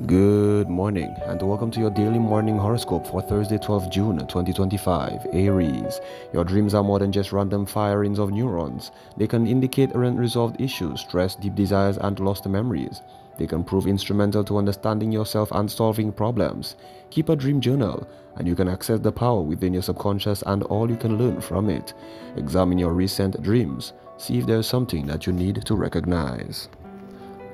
Good morning, and welcome to your daily morning horoscope for Thursday, 12th June 2025. Aries, your dreams are more than just random firings of neurons. They can indicate unresolved issues, stress, deep desires, and lost memories. They can prove instrumental to understanding yourself and solving problems. Keep a dream journal, and you can access the power within your subconscious and all you can learn from it. Examine your recent dreams. See if there's something that you need to recognize.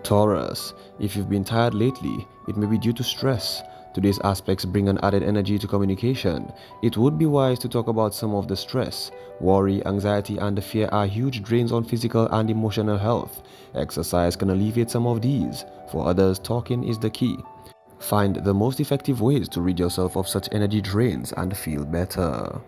Taurus, if you've been tired lately, it may be due to stress. Today's aspects bring an added energy to communication. It would be wise to talk about some of the stress. Worry, anxiety, and fear are huge drains on physical and emotional health. Exercise can alleviate some of these. For others, talking is the key. Find the most effective ways to rid yourself of such energy drains and feel better.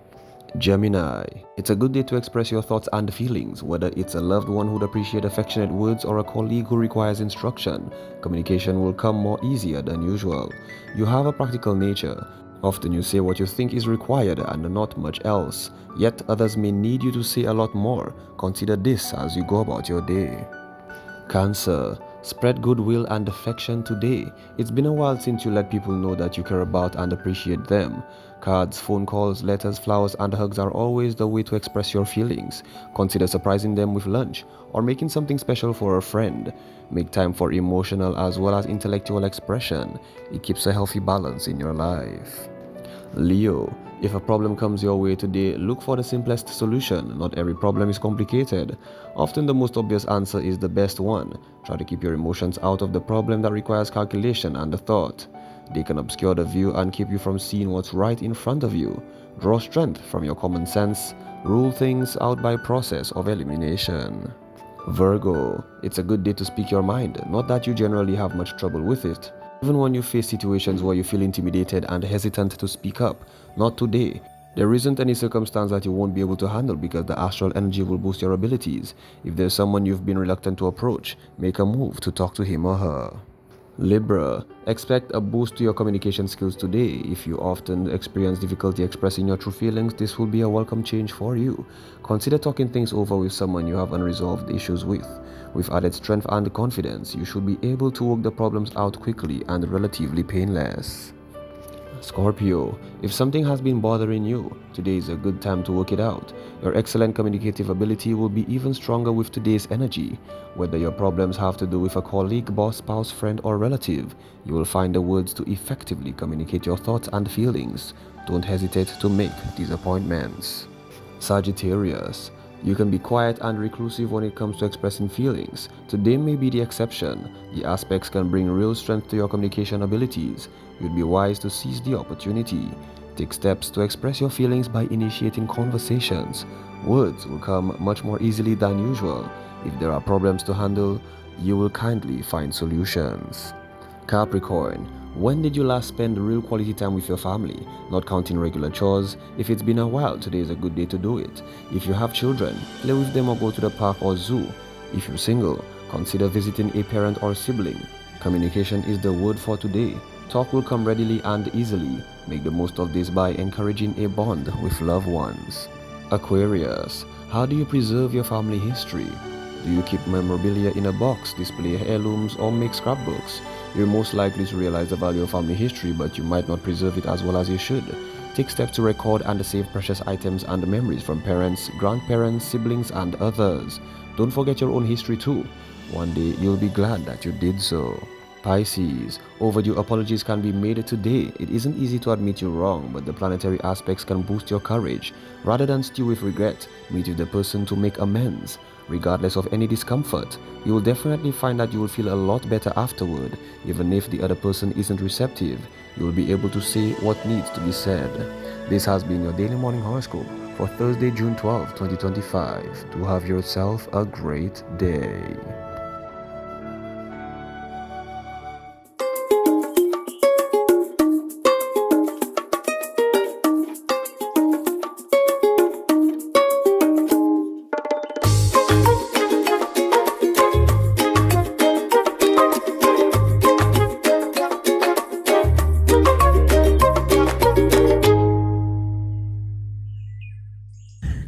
Gemini, it's a good day to express your thoughts and feelings, whether it's a loved one who'd appreciate affectionate words or a colleague who requires instruction. Communication will come more easier than usual. You have a practical nature. Often you say what you think is required and not much else. Yet others may need you to say a lot more. Consider this as you go about your day. Cancer, spread goodwill and affection today. It's been a while since you let people know that you care about and appreciate them. Cards, phone calls, letters, flowers, and hugs are always the way to express your feelings. Consider surprising them with lunch or making something special for a friend. Make time for emotional as well as intellectual expression. It keeps a healthy balance in your life. Leo, if a problem comes your way today, look for the simplest solution. Not every problem is complicated. Often the most obvious answer is the best one. Try to keep your emotions out of the problem that requires calculation and thought. They can obscure the view and keep you from seeing what's right in front of you. Draw strength from your common sense. Rule things out by process of elimination. Virgo, it's a good day to speak your mind, not that you generally have much trouble with it. Even when you face situations where you feel intimidated and hesitant to speak up, not today. There isn't any circumstance that you won't be able to handle because the astral energy will boost your abilities. If there's someone you've been reluctant to approach, make a move to talk to him or her. Libra, expect a boost to your communication skills today. If you often experience difficulty expressing your true feelings, this will be a welcome change for you. Consider talking things over with someone you have unresolved issues with. With added strength and confidence, you should be able to work the problems out quickly and relatively painless. Scorpio, if something has been bothering you, today is a good time to work it out. Your excellent communicative ability will be even stronger with today's energy. Whether your problems have to do with a colleague, boss, spouse, friend, or relative, you will find the words to effectively communicate your thoughts and feelings. Don't hesitate to make these appointments. Sagittarius, you can be quiet and reclusive when it comes to expressing feelings. Today may be the exception. The aspects can bring real strength to your communication abilities. You'd be wise to seize the opportunity. Take steps to express your feelings by initiating conversations. Words will come much more easily than usual. If there are problems to handle, you will kindly find solutions. Capricorn, when did you last spend real quality time with your family? Not counting regular chores. If it's been a while, today is a good day to do it. If you have children, play with them or go to the park or zoo. If you're single, consider visiting a parent or sibling. Communication is the word for today. Talk will come readily and easily. Make the most of this by encouraging a bond with loved ones. Aquarius, how do you preserve your family history? Do you keep memorabilia in a box, display heirlooms, or make scrapbooks? You're most likely to realize the value of family history, but you might not preserve it as well as you should. Take steps to record and save precious items and memories from parents, grandparents, siblings, and others. Don't forget your own history too. One day you'll be glad that you did so. Pisces, overdue apologies can be made today. It isn't easy to admit you're wrong, but the planetary aspects can boost your courage. Rather than stew with regret, meet with the person to make amends. Regardless of any discomfort, you will definitely find that you will feel a lot better afterward. Even if the other person isn't receptive, you will be able to say what needs to be said. This has been your daily morning horoscope for Thursday, June 12, 2025. Do have yourself a great day.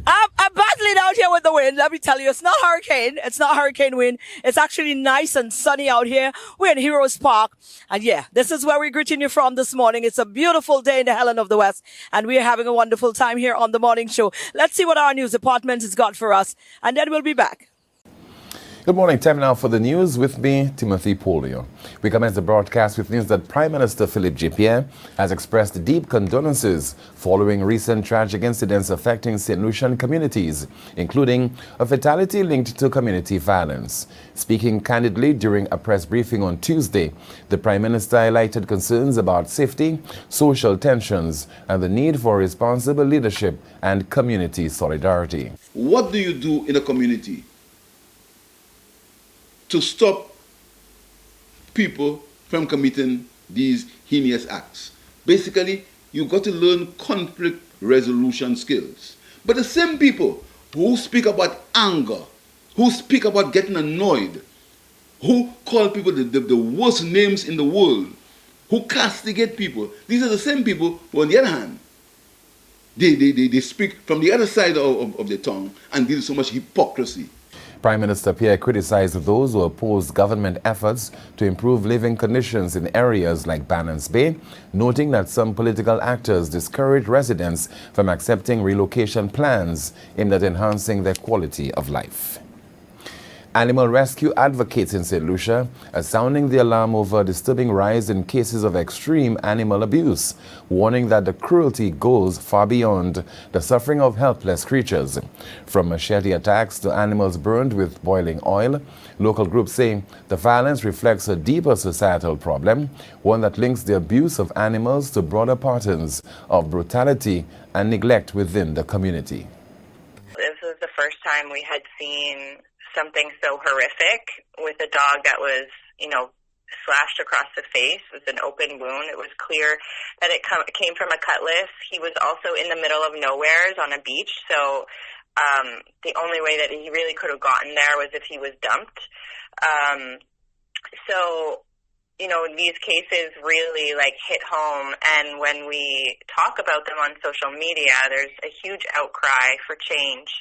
I'm battling out here with the wind. me tell you, it's not hurricane. It's not hurricane wind. It's actually nice and sunny out here. We're in Heroes Park. And yeah, this is where we're greeting you from this morning. It's a beautiful day in the Helen of the West. And we're having a wonderful time here on the morning show. Let's see what our news department has got for us. And then we'll be back. Good morning. Time now for the news with me, Timothy Polio. We commence the broadcast with news that Prime Minister Philippe J. has expressed deep condolences following recent tragic incidents affecting St. Lucian communities, including a fatality linked to community violence. Speaking candidly during a press briefing on Tuesday, the Prime Minister highlighted concerns about safety, social tensions, and the need for responsible leadership and community solidarity. What do you do in a community to stop people from committing these heinous acts? Basically, you've got to learn conflict resolution skills. But the same people who speak about anger, who speak about getting annoyed, who call people the worst names in the world, who castigate people, these are the same people who, on the other hand, they speak from the other side of the tongue and deal with so much hypocrisy. Prime Minister Pierre criticized those who oppose government efforts to improve living conditions in areas like Bannons Bay, noting that some political actors discourage residents from accepting relocation plans aimed at enhancing their quality of life. Animal rescue advocates in St. Lucia are sounding the alarm over a disturbing rise in cases of extreme animal abuse, warning that the cruelty goes far beyond the suffering of helpless creatures. From machete attacks to animals burned with boiling oil, local groups say the violence reflects a deeper societal problem, one that links the abuse of animals to broader patterns of brutality and neglect within the community. This was the first time we had seen something so horrific with a dog that was, slashed across the face with an open wound. It was clear that it came from a cutlass. He was also in the middle of nowheres on a beach, so the only way that he really could have gotten there was if he was dumped. These cases really hit home, and when we talk about them on social media, there's a huge outcry for change.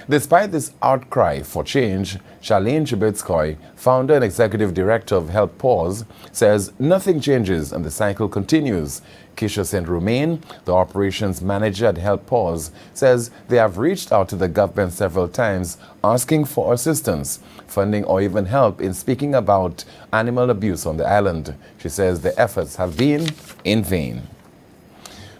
Despite this outcry for change, Charlene Chibetskoy, founder and executive director of Help Pause, says nothing changes and the cycle continues. Keisha St. Romain, the operations manager at Help Pause, says they have reached out to the government several times asking for assistance, funding or even help in speaking about animal abuse on the island. She says the efforts have been in vain.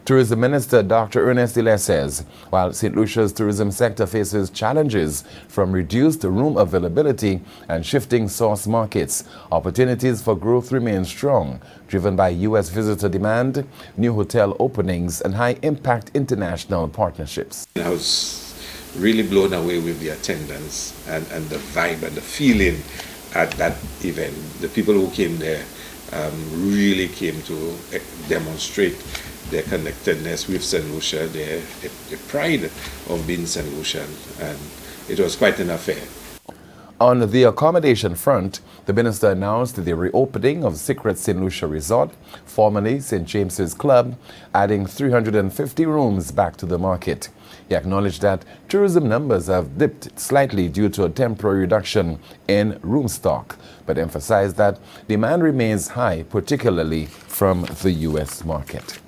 Tourism Minister Dr. Ernest Dile says, while St. Lucia's tourism sector faces challenges from reduced room availability and shifting source markets, opportunities for growth remain strong, driven by U.S. visitor demand, new hotel openings, and high-impact international partnerships. I was really blown away with the attendance and the vibe and the feeling at that event. The people who came there really came to demonstrate their connectedness with St. Lucia, their pride of being St. Lucian, and it was quite an affair. On the accommodation front, the minister announced the reopening of Secret St. Lucia Resort, formerly St. James's Club, adding 350 rooms back to the market. He acknowledged that tourism numbers have dipped slightly due to a temporary reduction in room stock, but emphasized that demand remains high, particularly from the U.S. market.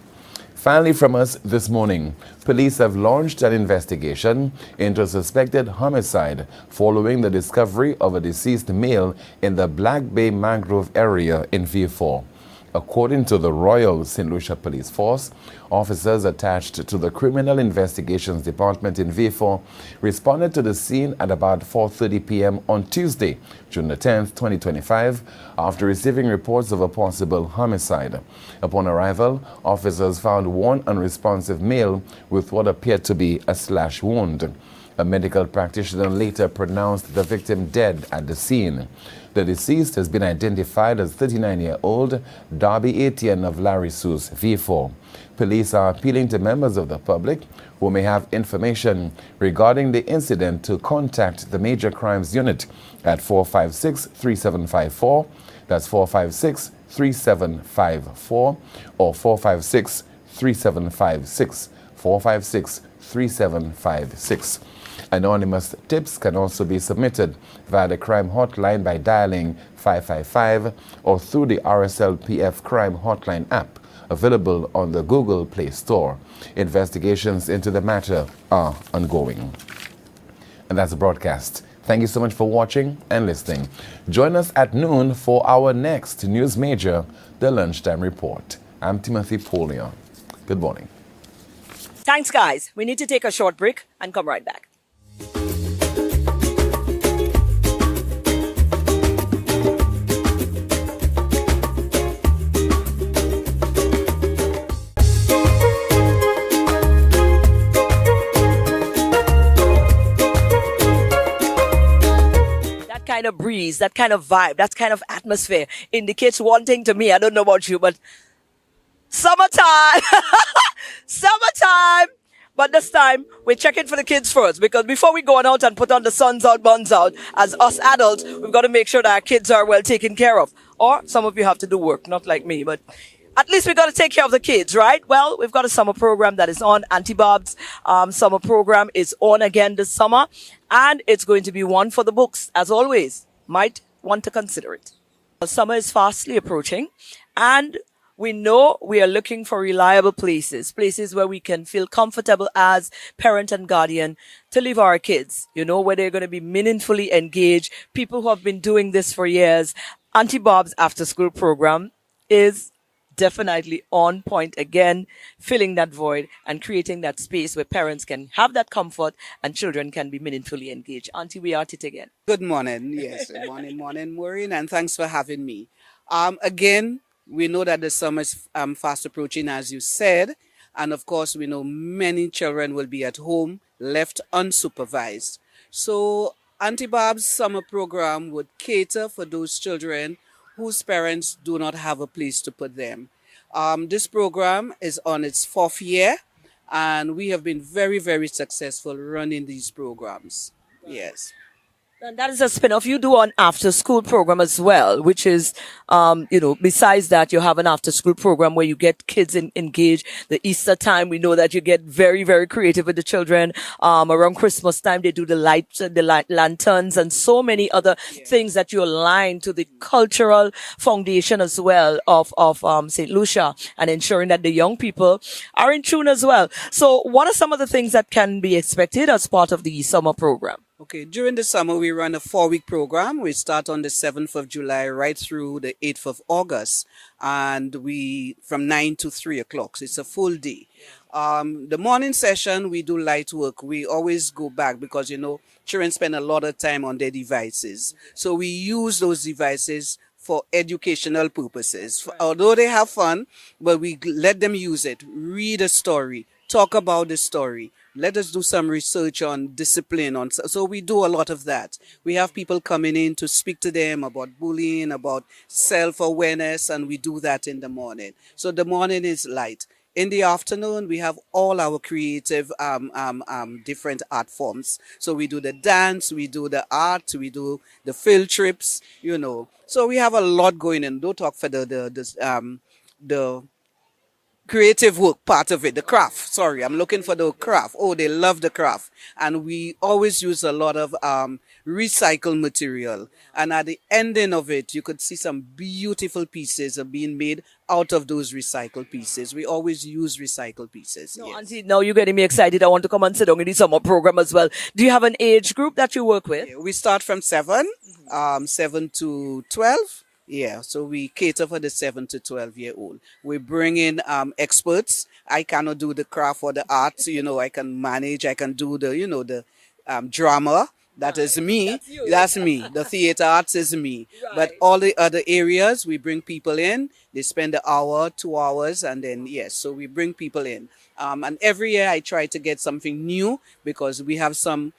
Finally, from us this morning, police have launched an investigation into a suspected homicide following the discovery of a deceased male in the Black Bay Mangrove area in Vieux-Fort. According to the Royal St. Lucia Police Force, officers attached to the Criminal Investigations Department in Vieux-Fort responded to the scene at about 4:30 p.m. on Tuesday, June the 10th, 2025, after receiving reports of a possible homicide. Upon arrival, officers found one unresponsive male with what appeared to be a slash wound. A medical practitioner later pronounced the victim dead at the scene. The deceased has been identified as 39-year-old Darby Etienne of Larissus, Vieux-Fort. Police are appealing to members of the public who may have information regarding the incident to contact the Major Crimes Unit at 456-3754, that's 456-3754, or 456-3756, 456-3756. Anonymous tips can also be submitted via the crime hotline by dialing 555 or through the RSLPF crime hotline app available on the Google Play Store. Investigations into the matter are ongoing. And that's the broadcast. Thank you so much for watching and listening. Join us at noon for our next news major, the Lunchtime Report. I'm Timothy Polion. Good morning. Thanks, guys. We need to take a short break and come right back. Kind of breeze, that kind of vibe, that kind of atmosphere indicates one thing to me. I don't know about you, but summertime, summertime. But this time we're checking for the kids first, because before we go on out and put on the suns out, buns out, as us adults, we've got to make sure that our kids are well taken care of. Or some of you have to do work, not like me, but at least we got to take care of the kids, right? Well, we've got a summer program that is on. Aunty Barbs summer program is on again this summer, and it's going to be one for the books, as always. Might want to consider it. Summer is fastly approaching, and we know we are looking for reliable places where we can feel comfortable as parent and guardian to leave our kids, where they're going to be meaningfully engaged. People who have been doing this for years. Aunty Barb's after school program is definitely on point again, filling that void and creating that space where parents can have that comfort and children can be meaningfully engaged. Auntie, we are at it again. Good morning. Yes, morning, Maureen, and thanks for having me. Again, we know that the summer is fast approaching, as you said, and of course, we know many children will be at home, left unsupervised. So, Aunty Barb's summer program would cater for those children whose parents do not have a place to put them. This program is on its 4th year, and we have been very, very successful running these programs. Yes. And that is a spin-off. You do an after-school program as well, which is, besides that, you have an after-school program where you get kids engaged. The Easter time, we know that you get very, very creative with the children. Around Christmas time, they do the lights, lanterns, and so many other things that you align to the cultural foundation as well of St. Lucia, and ensuring that the young people are in tune as well. So what are some of the things that can be expected as part of the summer program? Okay, during the summer, we run a 4-week program. We start on the 7th of July right through the 8th of August, and we from 9 to 3 o'clock. So it's a full day. The morning session, we do light work. We always go back because, children spend a lot of time on their devices. So we use those devices for educational purposes. Although they have fun, but we let them use it, read a story, talk about the story. Let us do some research on discipline. So we do a lot of that. We have people coming in to speak to them about bullying, about self-awareness, and we do that in the morning. So the morning is light. In the afternoon, we have all our creative different art forms. So we do the dance, we do the art, we do the field trips, So we have a lot going on. Don't talk for the creative work part of it, the craft. Sorry, I'm looking for the craft. Oh, they love the craft. And we always use a lot of recycled material. And at the ending of it, you could see some beautiful pieces are being made out of those recycled pieces. We always use recycled pieces. No, yes. Auntie, now you're getting me excited. I want to come and sit down in the summer program as well. Do you have an age group that you work with? We start from 7 to 12. Yeah, so we cater for the 7 to 12-year-old. We bring in experts. I cannot do the craft or the art. I can manage. I can do the drama. That is me. That's me. The theater arts is me. Right. But all the other areas, we bring people in. They spend an hour, 2 hours, and then, so we bring people in. And every year I try to get something new because we have some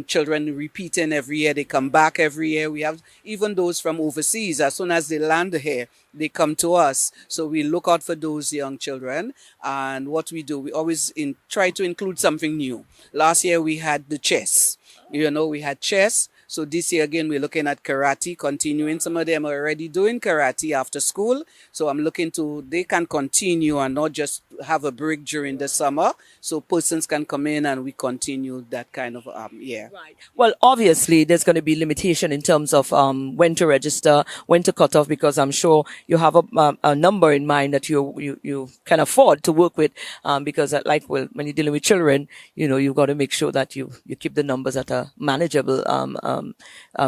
children repeating every year. They come back every year. We have even those from overseas. As soon as they land here, they come to us. So we look out for those young children. And what we do, we always try to include something new. Last year we had the chess. We had chess. So this year again, we're looking at karate, continuing. Some of them are already doing karate after school. So I'm looking to, they can continue and not just have a break during the summer. So persons can come in and we continue that kind of, yeah. Right. Well, obviously, there's going to be limitation in terms of when to register, when to cut off, because I'm sure you have a number in mind that you can afford to work with. Because when you're dealing with children, you've got to make sure that you keep the numbers at a manageable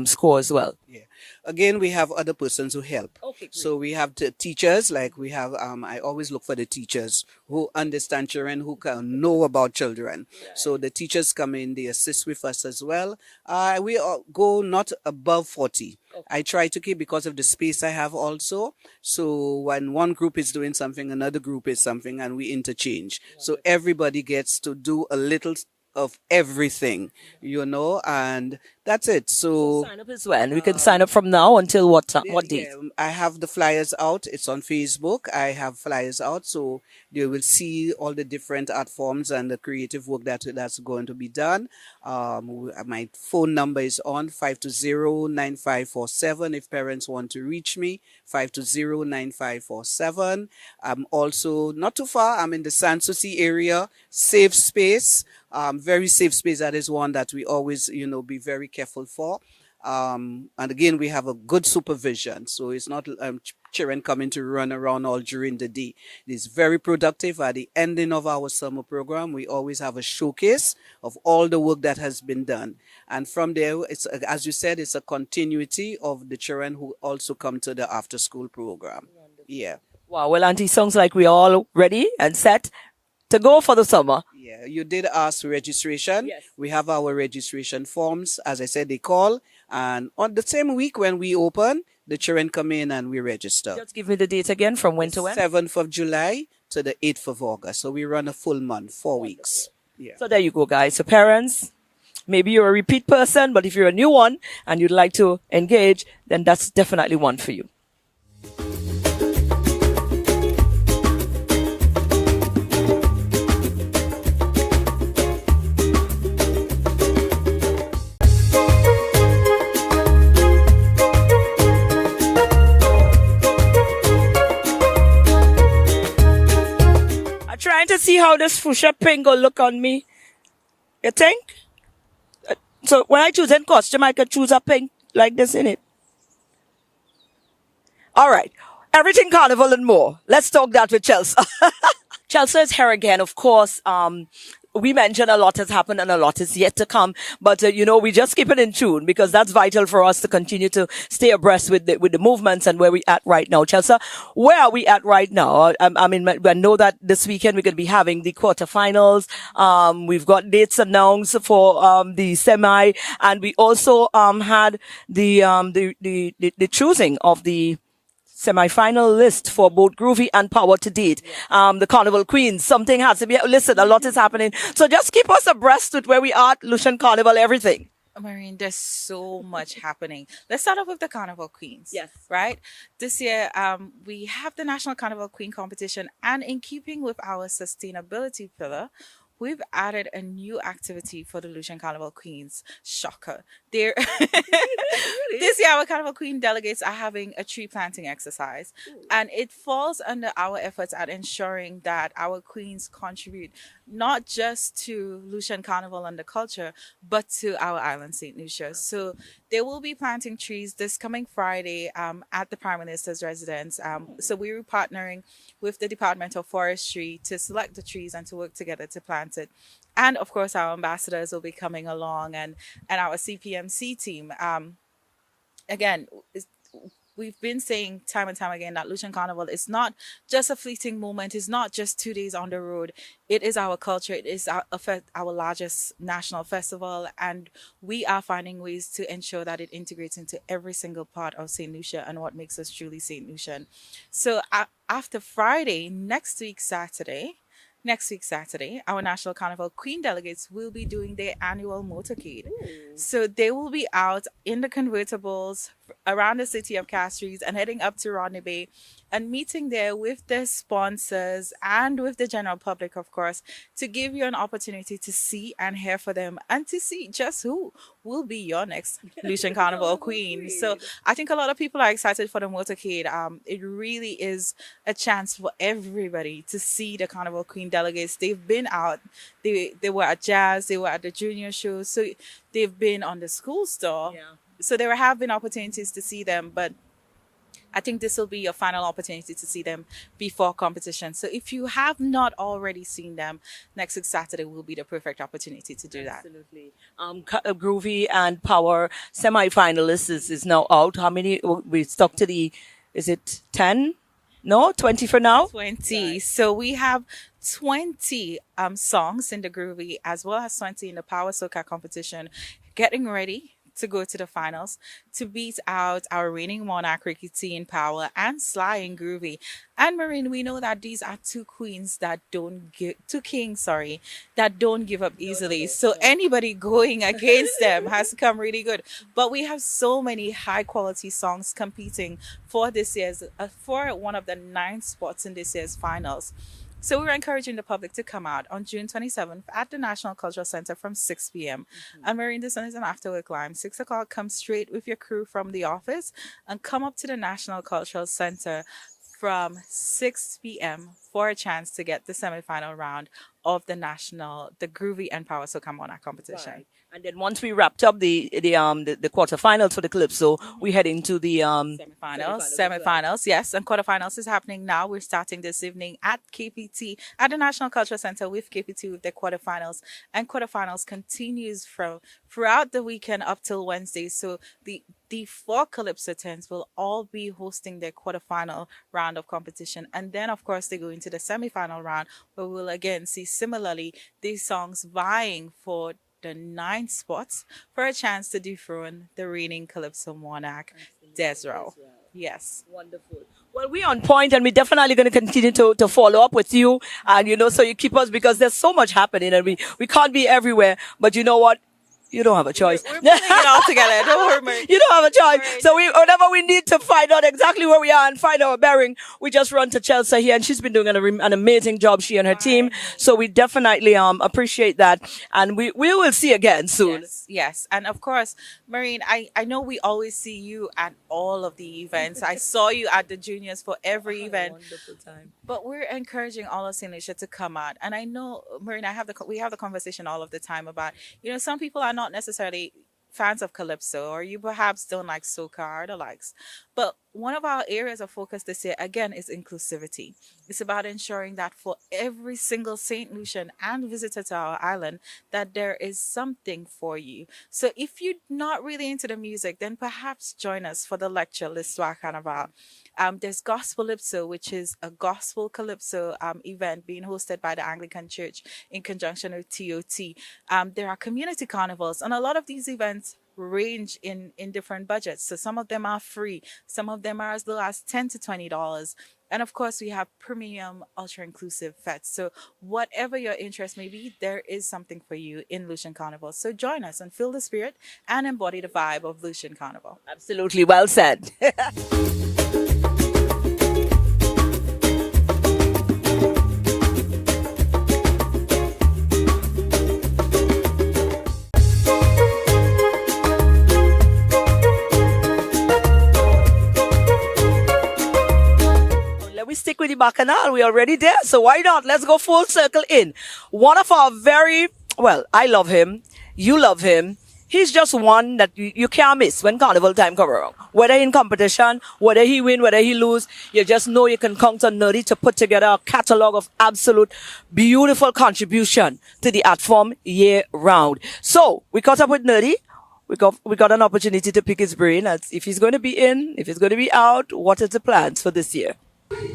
score as well. Yeah. Again, we have other persons who help. Okay, great. So we have the teachers, like we have, I always look for the teachers who understand children, who can know about children. So the teachers come in, they assist with us as well. We go not above 40. I try to keep because of the space I have also. So when one group is doing something, another group is something, and we interchange. So everybody gets to do a little of everything, and that's it. So Sign up as well. We can sign up from now until what date? yeah, I have the flyers out. It's on Facebook. I have flyers out, so they will see all the different art forms and the creative work that's going to be done. My phone number is on 520-9547 if parents want to reach me. 520-9547. I'm also not too far. I'm in the San Souci area. Safe space. Very safe space. That is one that we always, be very careful for. And again, we have a good supervision. So it's not children coming to run around all during the day. It is very productive. At the ending of our summer program, we always have a showcase of all the work that has been done. And from there, it's, as you said, it's a continuity of the children who also come to the after school program. Yeah. Wow. Well, Auntie, sounds like we're all ready and set to go for the summer. Yeah, you did ask registration. Yes. We have our registration forms. As I said, they call. And on the same week when we open, the children come in and we register. Just give me the date again, from when to when? 7th of July to the 8th of August. So we run a full month, 4 weeks. Yeah. So there you go, guys. So parents, maybe you're a repeat person, but if you're a new one and you'd like to engage, then that's definitely one for you. Trying to see how this fuchsia pink will look on me. You think? So when I choose a costume, I could choose a pink like this in it. All right. Everything carnival and more. Let's talk that with Chelsea. Chelsea is here again. Of course, we mentioned a lot has happened and a lot is yet to come. But, we just keep it in tune because that's vital for us to continue to stay abreast with the movements and where we at right now. Chelsea, where are we at right now? I know that this weekend we're going to be having the quarterfinals. We've got dates announced for, the semi, and we also, had the choosing of the semi-final list for both Groovy and Power to Date. The Carnival Queens, something has to be, listen, a lot is happening. So just keep us abreast with where we are, Lucian Carnival, everything. Marine, there's so much happening. Let's start off with the Carnival Queens. Yes. Right? This year, we have the National Carnival Queen competition, and in keeping with our sustainability pillar, we've added a new activity for the Lucian Carnival Queens. Shocker. This year, our Carnival Queen delegates are having a tree planting exercise. Ooh. And it falls under our efforts at ensuring that our queens contribute not just to Lucian Carnival and the culture, but to our island, St. Lucia. So they will be planting trees this coming Friday at the Prime Minister's residence. So we were partnering with the Department of Forestry to select the trees and to work together to plant it. And of course, our ambassadors will be coming along, and our CPMC team. Again, we've been saying time and time again that Lucian Carnival is not just a fleeting moment. It's not just 2 days on the road. It is our culture. It is our largest national festival. And we are finding ways to ensure that it integrates into every single part of St. Lucia and what makes us truly St. Lucian. So after Friday, next week, Saturday, our National Carnival Queen delegates will be doing their annual motorcade. Ooh. So they will be out in the convertibles around the city of Castries and heading up to Rodney Bay and meeting there with the sponsors and with the general public, of course, to give you an opportunity to see and hear for them and to see just who will be your next Lucian Carnival Queen. So I think a lot of people are excited for the motorcade. It really is a chance for everybody to see the Carnival Queen delegates. They've been out. They were at Jazz. They were at the junior show. So they've been on the school store. Yeah. So there have been opportunities to see them, but I think this will be your final opportunity to see them before competition. So if you have not already seen them, next week Saturday will be the perfect opportunity to do that. Absolutely. Groovy and Power semi-finalists is now out. How many? We stuck to is it 10? No, 20 for now? 20. Right. So we have 20 songs in the Groovy as well as 20 in the Power Soca competition, getting ready to go to the finals to beat out our reigning monarch Ricky T in Power and Sly in Groovy. And Marine, we know that these are two kings, that don't give up easily. So anybody going against them has to come really good. But we have so many high quality songs competing for this year's for one of the 9 spots in this year's finals. So we're encouraging the public to come out on June 27th at the National Cultural Center from 6 p.m. And Marine, this one is an after-work climb. 6 o'clock, come straight with your crew from the office and come up to the National Cultural Center from 6 p.m. for a chance to get the semi-final round of the Groovy and Power Soca Monarch competition. Right. And then once we wrapped up the quarterfinals for the Calypso, we head into the semifinals. Yes, and quarterfinals is happening now. We're starting this evening at KPT at the National Cultural Center with KPT with the quarterfinals, and quarterfinals continues throughout the weekend up till Wednesday. So the 4 Calypso tents will all be hosting their quarterfinal round of competition, and then of course they go into the semifinal round where we'll again see similarly these songs vying for the 9 spots for a chance to dethrone the reigning Calypso monarch, Desro. Yes. Wonderful. Well, we're on point and we're definitely going to continue to follow up with you. And, so you keep us, because there's so much happening and we can't be everywhere. But you know what? You don't have a choice. We're putting it all together. Don't worry, Mary. You don't have a choice. Right. So whenever we need to find out exactly where we are and find our bearing, we just run to Chelsea here, and she's been doing an amazing job, she and her team. So we definitely appreciate that, and we will see again soon. Yes. And of course, Marine, I know we always see you at all of the events. I saw you at the juniors for every event. Wonderful time. But we're encouraging all of St. Lucia to come out. And I know, Marine, we have the conversation all of the time about, some people are not necessarily fans of Calypso, or you perhaps don't like soca or the likes. But one of our areas of focus this year, again, is inclusivity. It's about ensuring that for every single St. Lucian and visitor to our island, that there is something for you. So if you're not really into the music, then perhaps join us for the lecture, L'Histoire Carnaval. There's Gospel Calypso, which is a gospel calypso event being hosted by the Anglican Church in conjunction with TOT. There are community carnivals, and a lot of these events range in different budgets. So some of them are free, some of them are as low as $10 to $20. And of course, we have premium ultra-inclusive fetes. So whatever your interest may be, there is something for you in Lucian Carnival. So join us and feel the spirit and embody the vibe of Lucian Carnival. Absolutely. Well said. We stick with the Bacchanal. We're already there. So why not? Let's go full circle in. One of our I love him. You love him. He's just one that you can't miss when carnival time comes around. Whether in competition, whether he win, whether he lose, you just know you can count on Nerdy to put together a catalog of absolute beautiful contribution to the art form year round. So we caught up with Nerdy. We got an opportunity to pick his brain as if he's going to be in, if he's going to be out, what is the plans for this year?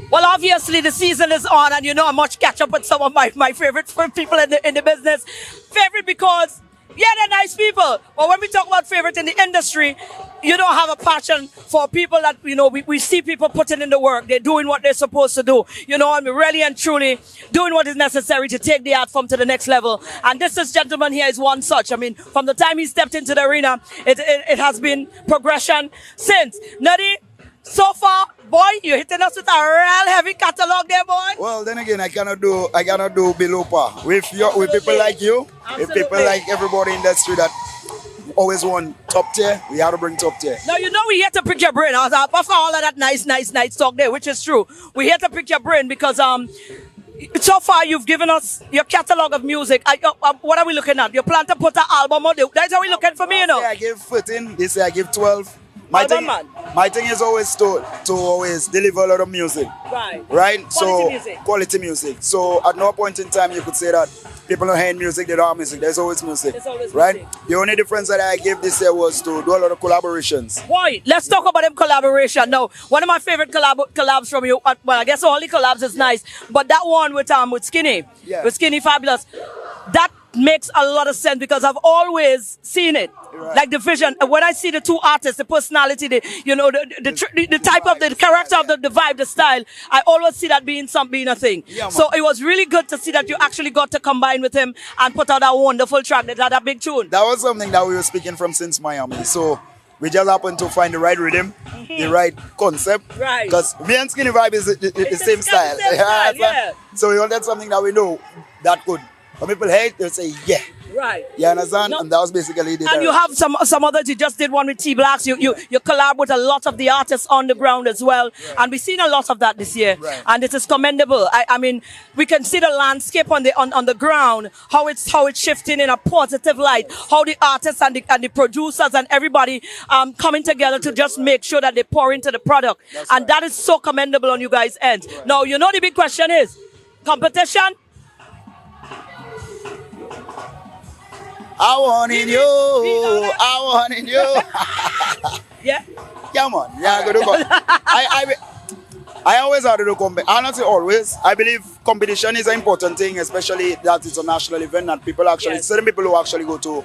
Well, obviously the season is on, and I must catch up with some of my favorite people in the business. Favorite because Yeah, they're nice people. But when we talk about favorite in the industry, you don't have a passion for people that, we see people putting in the work. They're doing what they're supposed to do. And we're really and truly doing what is necessary to take the art form to the next level. And this gentleman here is one such. I mean, from the time he stepped into the arena, it has been progression since. Nerdy, so far, boy, you're hitting us with a real heavy catalog there, boy. Well, then again, I cannot do below par. With people like you, with people like everybody in the industry that always want top tier, we have to bring top tier. Now, we here to pick your brain. After all of that nice talk there, which is true. We're here to pick your brain because so far you've given us your catalog of music. What are we looking at? You plan to put an album on there. That's how we looking for me, I give 14, this year I give 12. My thing is always to always deliver a lot of music. Right? Quality music. So at no point in time you could say that people don't hear music, they don't have music. There's always music. Right? Music. The only difference that I gave this year was to do a lot of collaborations. Boy, let's talk about them collaboration. Now, one of my favorite collabs from you, well, I guess all the collabs is nice, but that one with Skinny, with Skinny Fabulous, that makes a lot of sense because I've always seen it. Right. Like the vision. When I see the two artists, the personality, the type of the character of the vibe, the style, I always see that being a thing. Yeah, so it was really good to see that you actually got to combine with him and put out that wonderful track that had a big tune. That was something that we were speaking from since Miami. So we just happened to find the right rhythm, the right concept. Right. Because me and Skinny Vibe is the same style. Yeah. So we wanted something that we know that good. When people hate, they'll say, yeah. Right. You understand? No. And that was basically the And you have some others. You just did one with T Blacks. You collab with a lot of the artists on the ground as well. Right. And we've seen a lot of that this year. Right. And it is commendable. I mean, we can see the landscape on the ground, how it's shifting in a positive light, how the artists and the producers and everybody coming together to just make sure that they pour into the product. That's and right. That is so commendable on you guys' end. Right. Now, the big question is, competition? I want in you. I want in you. Yeah. Come on. Yeah, good. I always had to do competition. I not say always. I believe competition is an important thing, especially that it's a national event and people actually, certain people who actually go to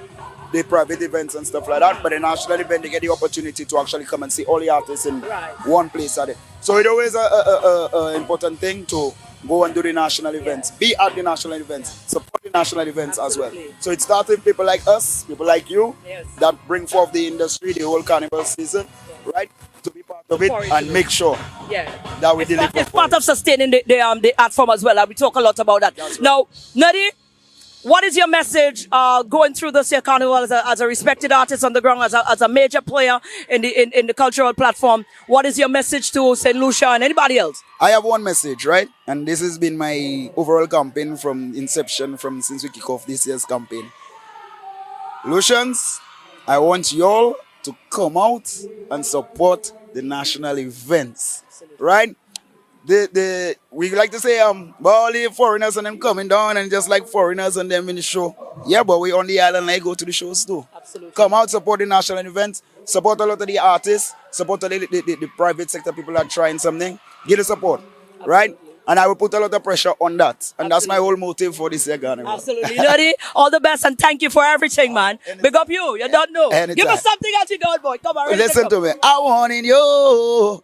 the private events and stuff like that, but the national event, they get the opportunity to actually come and see all the artists in one place at it. So it's always an important thing to go and do the national events, be at the national events, support the national events as well. So it starts with people like us, people like you, that bring forth the industry, the whole carnival season, right? To be part of it and make sure that we deliver. It's part of sustaining the art form as well. And we talk a lot about that. Right. Now, Nerdy, what is your message going through this year carnival as a respected artist on the ground, as a major player in the cultural platform? What is your message to St. Lucia and anybody else? I have one message, right? And this has been my overall campaign from inception, since we kick off this year's campaign. Lucians, I want you all to come out and support the national events, right? We like to say all the foreigners and them coming down and just like foreigners and them in the show. Yeah, but we on the island I go to the shows too. Absolutely. Come out, support the national events, support a lot of the artists, support the private sector people that are trying something. Give the support, right? And I will put a lot of pressure on that. And that's my whole motive for this year, carnival. Absolutely. Nerdy, all the best and thank you for everything, man. Big up you. You don't know. Anytime. Give us something else you got, boy. Come on. Listen to me. I want in you.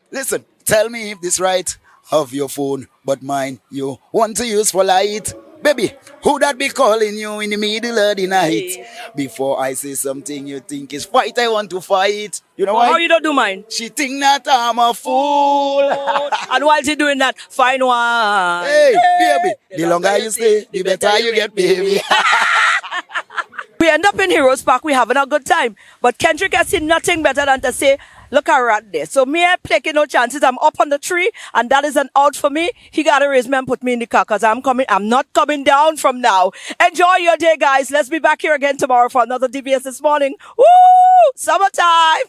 Listen. Tell me if this right of your phone, but mine you want to use for light. Baby, who that be calling you in the middle of the night? Before I say something you think is fight, I want to fight. You know why? How you don't do mine? She think that I'm a fool. And while she doing that, fine one. Hey, baby, the longer you stay, the better you get, baby. We end up in Heroes Park, we having a good time. But Kendrick has seen nothing better than to say, look at rat there. So me, I taking no chances. I'm up on the tree, and that is an out for me. He got to raise me and put me in the car, because I'm not coming down from now. Enjoy your day, guys. Let's be back here again tomorrow for another DBS This Morning. Woo! Summertime!